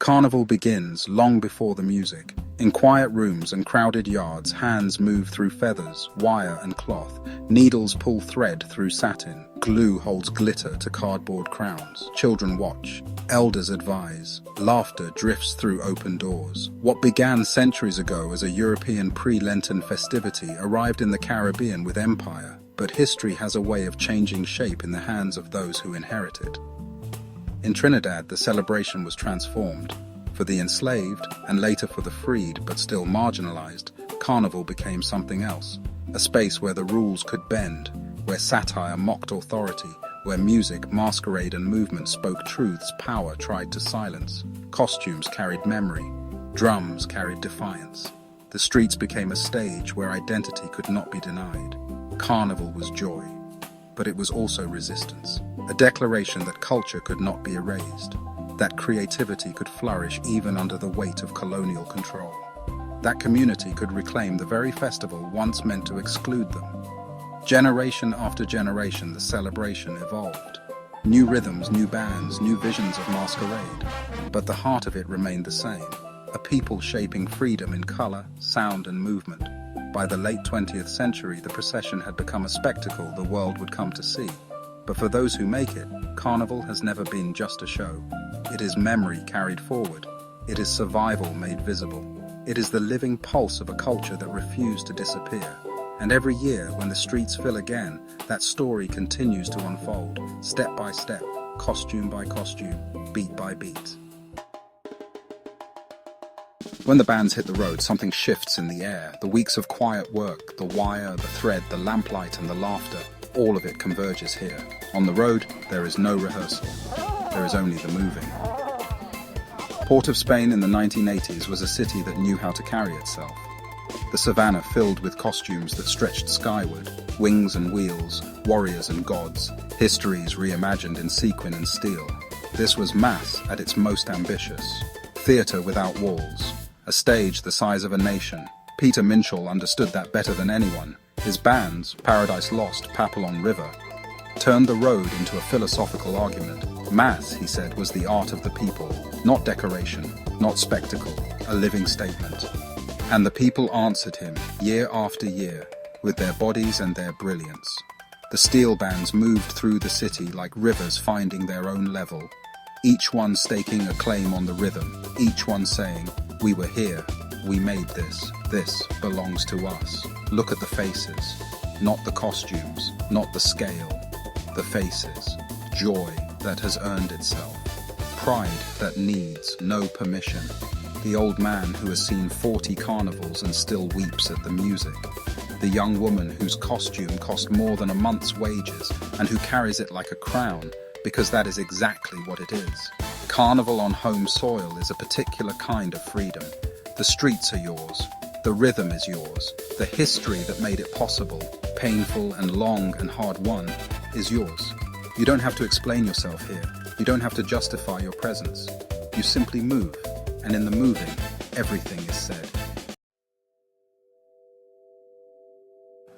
Carnival begins long before the music. In quiet rooms and crowded yards, hands move through feathers, wire and cloth. Needles pull thread through satin. Glue holds glitter to cardboard crowns. Children watch. Elders advise. Laughter drifts through open doors. What began centuries ago as a European pre-Lenten festivity arrived in the Caribbean with empire, but history has a way of changing shape in the hands of those who inherit it. In Trinidad, the celebration was transformed. For the enslaved, and later for the freed but still marginalized, Carnival became something else. A space where the rules could bend, where satire mocked authority, where music, masquerade and movement spoke truths power tried to silence. Costumes carried memory, drums carried defiance. The streets became a stage where identity could not be denied. Carnival was joy, but it was also resistance. A declaration that culture could not be erased, that creativity could flourish even under the weight of colonial control. That community could reclaim the very festival once meant to exclude them. Generation after generation, the celebration evolved. New rhythms, new bands, new visions of masquerade. But the heart of it remained the same. A people shaping freedom in color, sound and movement. By the late 20th century, the procession had become a spectacle the world would come to see. But for those who make it, Carnival has never been just a show. It is memory carried forward. It is survival made visible. It is the living pulse of a culture that refused to disappear. And every year, when the streets fill again, that story continues to unfold, step by step, costume by costume, beat by beat. When the bands hit the road, something shifts in the air. The weeks of quiet work, the wire, the thread, the lamplight and the laughter, all of it converges here. On the road, there is no rehearsal. There is only the moving. Port of Spain in the 1980s was a city that knew how to carry itself. The savannah filled with costumes that stretched skyward, wings and wheels, warriors and gods, histories reimagined in sequin and steel. This was mass at its most ambitious. Theatre without walls. A stage the size of a nation. Peter Minshall understood that better than anyone. His bands, Paradise Lost, Papillon River, turned the road into a philosophical argument. Mass, he said, was the art of the people, not decoration, not spectacle, a living statement. And the people answered him, year after year, with their bodies and their brilliance. The steel bands moved through the city like rivers finding their own level, each one staking a claim on the rhythm, each one saying, "We were here, we made this belongs to us." Look at the faces, not the costumes, not the scale, the faces. Joy that has earned itself. Pride that needs no permission. The old man who has seen 40 carnivals and still weeps at the music. The young woman whose costume cost more than a month's wages and who carries it like a crown because that is exactly what it is. Carnival on home soil is a particular kind of freedom. The streets are yours. The rhythm is yours. The history that made it possible, painful and long and hard-won, is yours. You don't have to explain yourself here. You don't have to justify your presence. You simply move, and in the moving, everything is said.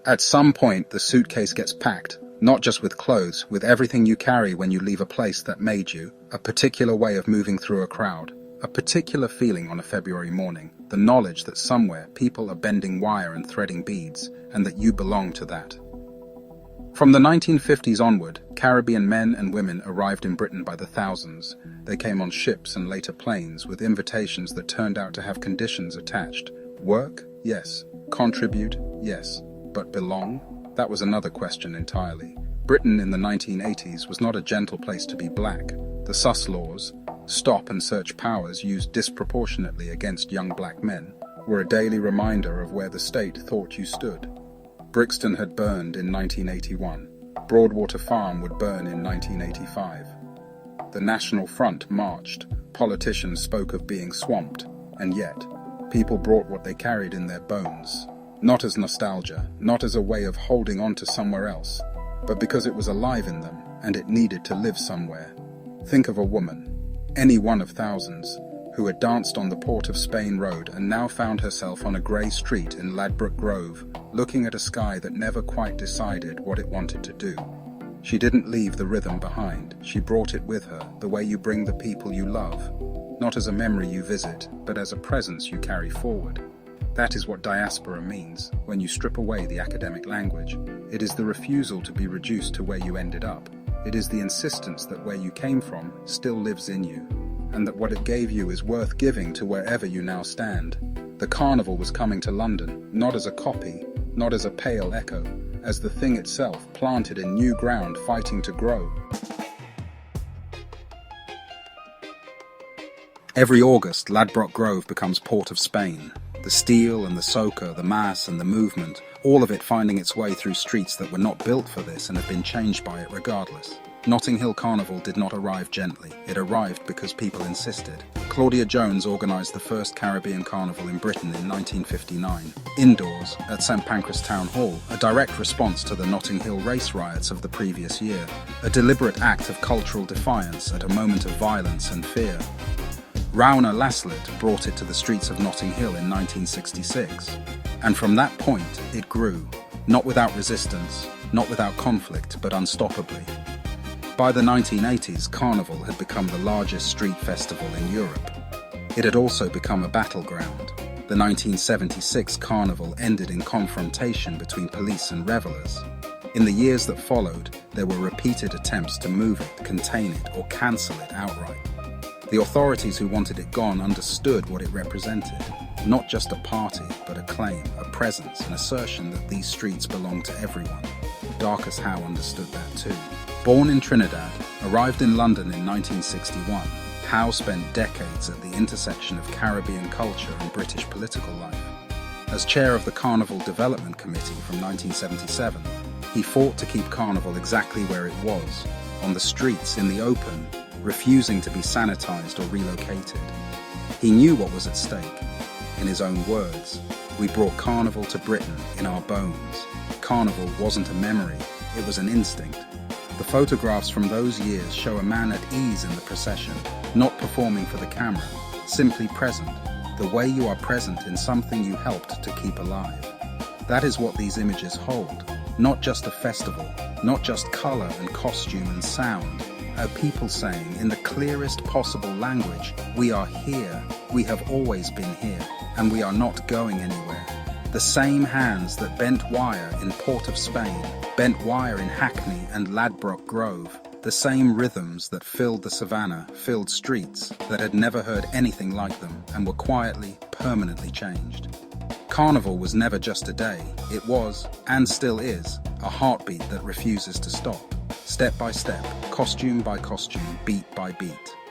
At some point, the suitcase gets packed, not just with clothes, with everything you carry when you leave a place that made you, a particular way of moving through a crowd, a particular feeling on a February morning, the knowledge that somewhere people are bending wire and threading beads, and that you belong to that. From the 1950s onward, Caribbean men and women arrived in Britain by the thousands. They came on ships and later planes with invitations that turned out to have conditions attached. Work? Yes. Contribute? Yes. But belong? That was another question entirely. Britain in the 1980s was not a gentle place to be black. The sus laws, stop and search powers used disproportionately against young black men, were a daily reminder of where the state thought you stood. Brixton had burned in 1981. Broadwater Farm would burn in 1985. The National Front marched. Politicians spoke of being swamped. And yet, people brought what they carried in their bones. Not as nostalgia, not as a way of holding on to somewhere else, but because it was alive in them and it needed to live somewhere. Think of a woman, any one of thousands, who had danced on the Port of Spain road and now found herself on a grey street in Ladbroke Grove, looking at a sky that never quite decided what it wanted to do. She didn't leave the rhythm behind. She brought it with her, the way you bring the people you love, not as a memory you visit, but as a presence you carry forward. That is what diaspora means, when you strip away the academic language. It is the refusal to be reduced to where you ended up. It is the insistence that where you came from still lives in you, and that what it gave you is worth giving to wherever you now stand. The carnival was coming to London, not as a copy, not as a pale echo, as the thing itself, planted in new ground, fighting to grow. Every August, Ladbroke Grove becomes Port of Spain. The steel and the soca, the mass and the movement, all of it finding its way through streets that were not built for this and have been changed by it regardless. Notting Hill Carnival did not arrive gently. It arrived because people insisted. Claudia Jones organised the first Caribbean Carnival in Britain in 1959, indoors at St Pancras Town Hall, a direct response to the Notting Hill race riots of the previous year, a deliberate act of cultural defiance at a moment of violence and fear. Rowna Laslet brought it to the streets of Notting Hill in 1966, and from that point it grew, not without resistance, not without conflict, but unstoppably. By the 1980s, Carnival had become the largest street festival in Europe. It had also become a battleground. The 1976 Carnival ended in confrontation between police and revellers. In the years that followed, there were repeated attempts to move it, contain it, or cancel it outright. The authorities who wanted it gone understood what it represented. Not just a party, but a claim, a presence, an assertion that these streets belong to everyone. Darcus Howe understood that too. Born in Trinidad, arrived in London in 1961, Howe spent decades at the intersection of Caribbean culture and British political life. As chair of the Carnival Development Committee from 1977, he fought to keep Carnival exactly where it was, on the streets, in the open, refusing to be sanitized or relocated. He knew what was at stake. In his own words, "We brought Carnival to Britain in our bones." Carnival wasn't a memory, it was an instinct. The photographs from those years show a man at ease in the procession, not performing for the camera, simply present, the way you are present in something you helped to keep alive. That is what these images hold, not just a festival, not just color and costume and sound, a people saying in the clearest possible language, "We are here, we have always been here, and we are not going anywhere." The same hands that bent wire in Port of Spain, bent wire in Hackney and Ladbroke Grove, the same rhythms that filled the savannah, filled streets that had never heard anything like them and were quietly, permanently changed. Carnival was never just a day, it was, and still is, a heartbeat that refuses to stop. Step by step, costume by costume, beat by beat.